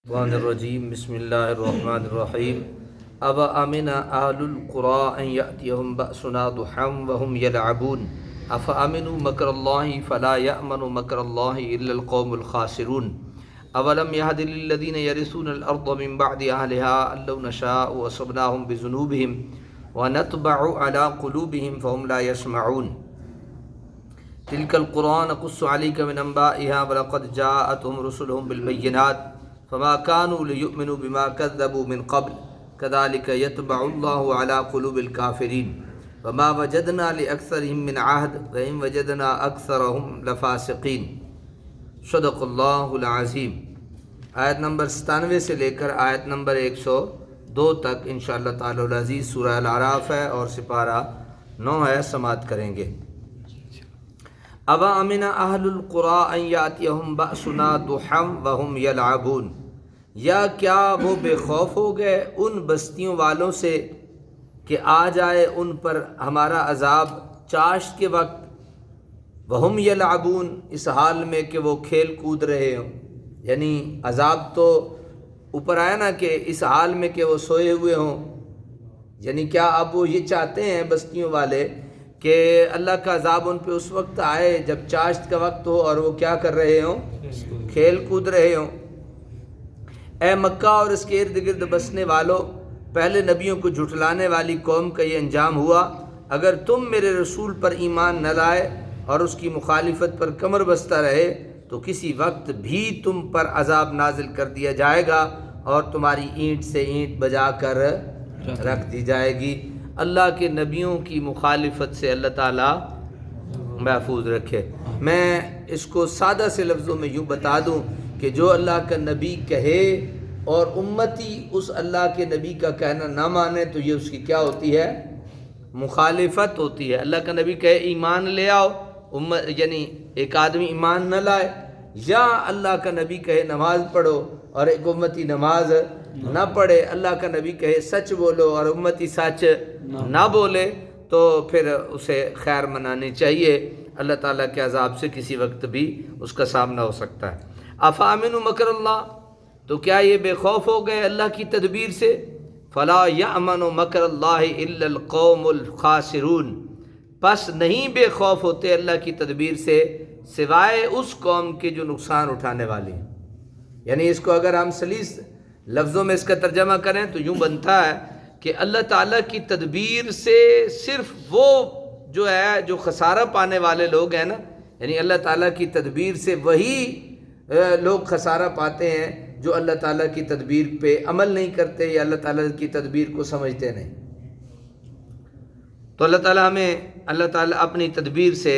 الرحمن الرجیم بسم اللہ الرحمن الرحیم اب امن اہل القرى ان یأتیہم بأسنا ضحی وهم یلعبون افامنوا مکر اللہ فلا یأمن مکر اللہ الا القوم الخاسرون اولم یہد للذین یرثون الارض من بعد اہلها ان لو نشاء اصبناہم بذنوبہم ونطبع على قلوبہم فهم لا يسمعون تلك القرى نقص عليك من انبائها ولقد جاءتهم رسلهم بالبينات فما كانوا ليؤمنوا بما كذبوا من قبل كذلك يطبع الله على قلوب الكافرين وما وجدنا لأكثرهم من عهد وإن وجدنا أكثرهم لفاسقين صدق اللہ العظیم۔ آیت نمبر 97 سے لے کر آیت نمبر 102 تک انشاءاللہ تعالی العزیز سورہ الاعراف ہے اور سپارہ 9 ہے، سماعت کریں گے۔ اَوَ أَمِنَ أَهْلُ الْقُرَىٰ أَن يَأْتِيَهُمْ بَأْسُنَا ضُحًى وَهُمْ يَلْعَبُونَ، یا کیا وہ بے خوف ہو گئے ان بستیوں والوں سے کہ آ جائے ان پر ہمارا عذاب چاشت کے وقت، وَهُمْ يَلْعَبُونَ، اس حال میں کہ وہ کھیل کود رہے ہوں، یعنی عذاب تو اوپر آیا نا کہ اس حال میں کہ وہ سوئے ہوئے ہوں، یعنی کیا اب وہ یہ چاہتے ہیں بستیوں والے کہ اللہ کا عذاب ان پہ اس وقت آئے جب چاشت کا وقت ہو اور وہ کیا کر رہے ہوں؟ کھیل کود رہے ہوں۔ اے مکہ اور اس کے ارد گرد بسنے والوں، پہلے نبیوں کو جھٹلانے والی قوم کا یہ انجام ہوا۔ اگر تم میرے رسول پر ایمان نہ لائے اور اس کی مخالفت پر کمر بستہ رہے تو کسی وقت بھی تم پر عذاب نازل کر دیا جائے گا اور تمہاری اینٹ سے اینٹ بجا کر رکھ دی جائے گی۔ اللہ کے نبیوں کی مخالفت سے اللہ تعالیٰ محفوظ رکھے۔ میں اس کو سادہ سے لفظوں میں یوں بتا دوں کہ جو اللہ کا نبی کہے اور امتی اس اللہ کے نبی کا کہنا نہ مانے تو یہ اس کی کیا ہوتی ہے؟ مخالفت ہوتی ہے۔ اللہ کا نبی کہے ایمان لے آؤ، یعنی ایک آدمی ایمان نہ لائے، یا اللہ کا نبی کہے نماز پڑھو اور ایک امتی نماز نہ پڑھے، اللہ کا نبی کہے سچ بولو اور امتی سچ نہ بولے، تو پھر اسے خیر منانی چاہیے۔ اللہ تعالیٰ کے عذاب سے کسی وقت بھی اس کا سامنا ہو سکتا ہے۔ افامنوا مکر اللہ، تو کیا یہ بے خوف ہو گئے اللہ کی تدبیر سے؟ فلا یأمن مکر اللہ الا القوم الخاسرون، پس نہیں بے خوف ہوتے اللہ کی تدبیر سے سوائے اس قوم کے جو نقصان اٹھانے والی ہیں۔ یعنی اس کو اگر ہم سلیس لفظوں میں اس کا ترجمہ کریں تو یوں بنتا ہے کہ اللہ تعالیٰ کی تدبیر سے صرف وہ جو ہے جو خسارہ پانے والے لوگ ہیں نا، یعنی اللہ تعالیٰ کی تدبیر سے وہی لوگ خسارہ پاتے ہیں جو اللہ تعالیٰ کی تدبیر پہ عمل نہیں کرتے یا اللہ تعالیٰ کی تدبیر کو سمجھتے نہیں۔ تو اللہ تعالیٰ ہمیں اللہ تعالیٰ اپنی تدبیر سے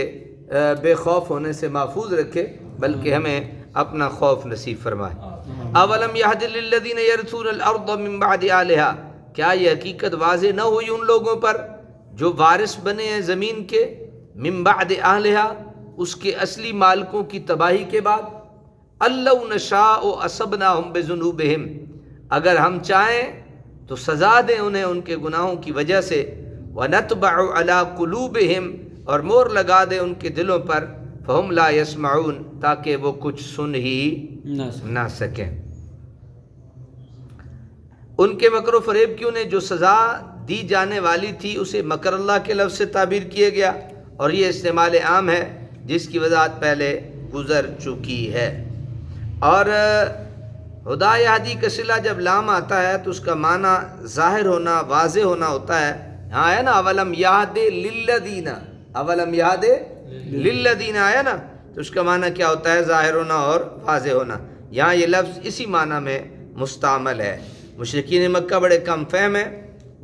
بے خوف ہونے سے محفوظ رکھے، بلکہ ہمیں اپنا خوف نصیب فرمائے۔ اولم یہد للذین یرثون الارض من بعد اہلها، کیا یہ حقیقت واضح نہ ہوئی ان لوگوں پر جو وارث بنے ہیں زمین کے، من بعد اہلها، اس کے اصلی مالکوں کی تباہی کے بعد، اللو نشاء اصبناہم بذنوبہم، اگر ہم چاہیں تو سزا دیں انہیں ان کے گناہوں کی وجہ سے، ونطبع علی قلوبہم، اور مور لگا دیں ان کے دلوں پر، فہم لا یسمعون، تاکہ وہ کچھ سن ہی نہ سکیں۔ ان کے مکر و فریب کیوں نے جو سزا دی جانے والی تھی اسے مکر اللہ کے لفظ سے تعبیر کیا گیا، اور یہ استعمال عام ہے جس کی وضاحت پہلے گزر چکی ہے۔ اور ہدا یہدی کا صلہ جب لام آتا ہے تو اس کا معنی ظاہر ہونا، واضح ہونا ہوتا ہے۔ ہاں ہے نا، اولم یہد للذین، اولم یہد للذین آیا نا، تو اس کا معنی کیا ہوتا ہے؟ ظاہر ہونا اور واضح ہونا۔ یہاں یہ لفظ اسی معنی میں مستعمل ہے۔ مشرکین مکہ بڑے کم فہم ہیں،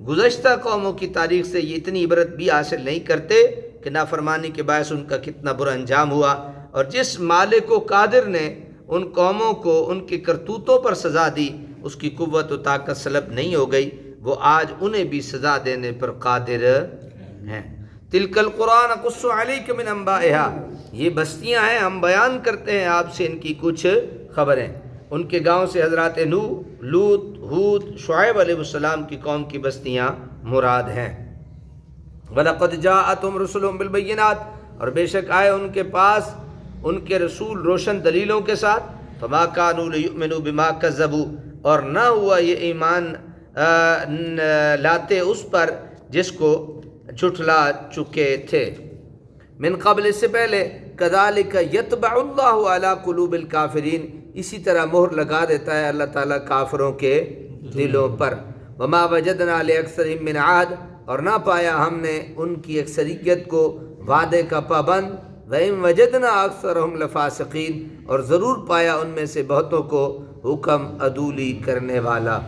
گزشتہ قوموں کی تاریخ سے یہ اتنی عبرت بھی حاصل نہیں کرتے کہ نافرمانی کے باعث ان کا کتنا برا انجام ہوا، اور جس مالک و قادر نے ان قوموں کو ان کے کرتوتوں پر سزا دی اس کی قوت و طاقت سلب نہیں ہو گئی، وہ آج انہیں بھی سزا دینے پر قادر ہیں۔ تلک القرآن نقص علیک من انبائها، یہ بستیاں ہیں ہم بیان کرتے ہیں آپ سے ان کی کچھ خبریں۔ ان کے گاؤں سے حضرات نوح، لوط، ہود، شعیب علیہ السلام کی قوم کی بستیاں مراد ہیں۔ وَلَقَدْ جَاءَتْهُمْ رُسُلُهُم بِالْبَيِّنَاتِ، اور بے شک آئے ان کے پاس ان کے رسول روشن دلیلوں کے ساتھ، فما کانوا لیؤمنوا بما کذبوا، اور نہ ہوا یہ ایمان لاتے اس پر جس کو جھٹلا چکے تھے، من قبل، اس سے پہلے، کذالک یطبع اللہ علی قلوب الکافرین، اسی طرح مہر لگا دیتا ہے اللہ تعالیٰ کافروں کے دلوں پر، وما وجدنا لاکثرہم من عہد، اور نہ پایا ہم نے ان کی اکثریت کو وعدے کا پابند، وَإِن وَجَدْنَا أَكْثَرَهُمْ لَفَاسِقِينَ، اور ضرور پایا ان میں سے بہتوں کو حکم عدولی کرنے والا۔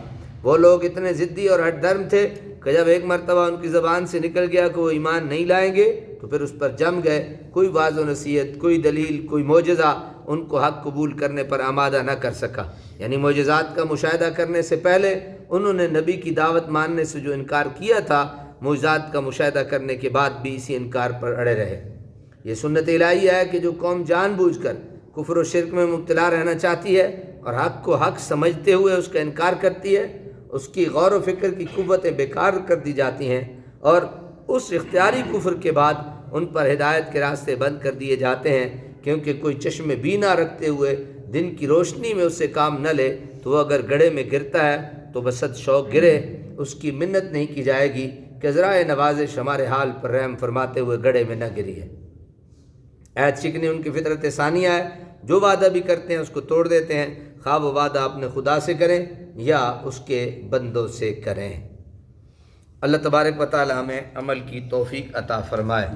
وہ لوگ اتنے ضدی اور ہٹ دھرم تھے کہ جب ایک مرتبہ ان کی زبان سے نکل گیا کہ وہ ایمان نہیں لائیں گے تو پھر اس پر جم گئے، کوئی واضح و نصیحت، کوئی دلیل، کوئی معجزہ ان کو حق قبول کرنے پر آمادہ نہ کر سکا۔ یعنی معجزات کا مشاہدہ کرنے سے پہلے انہوں نے نبی کی دعوت ماننے سے جو انکار کیا تھا، معجزات کا مشاہدہ کرنے کے بعد بھی اسی انکار پر اڑے رہے۔ یہ سنت الہی ہے کہ جو قوم جان بوجھ کر کفر و شرک میں مبتلا رہنا چاہتی ہے اور حق کو حق سمجھتے ہوئے اس کا انکار کرتی ہے، اس کی غور و فکر کی قوتیں بیکار کر دی جاتی ہیں، اور اس اختیاری کفر کے بعد ان پر ہدایت کے راستے بند کر دیے جاتے ہیں، کیونکہ کوئی چشم بینہ رکھتے ہوئے دن کی روشنی میں اس سے کام نہ لے تو وہ اگر گڑھے میں گرتا ہے تو بصد شوق گرے، اس کی منت نہیں کی جائے گی کہ ذرائع نوازش ہمارے حال پر رحم فرماتے ہوئے گڑھے میں نہ گری ہے۔ عہد شکنی ان کی فطرت ثانیہ ہے، جو وعدہ بھی کرتے ہیں اس کو توڑ دیتے ہیں، خواہ وہ وعدہ اپنے خدا سے کریں یا اس کے بندوں سے کریں۔ اللہ تبارک و تعالی ہمیں عمل کی توفیق عطا فرمائے۔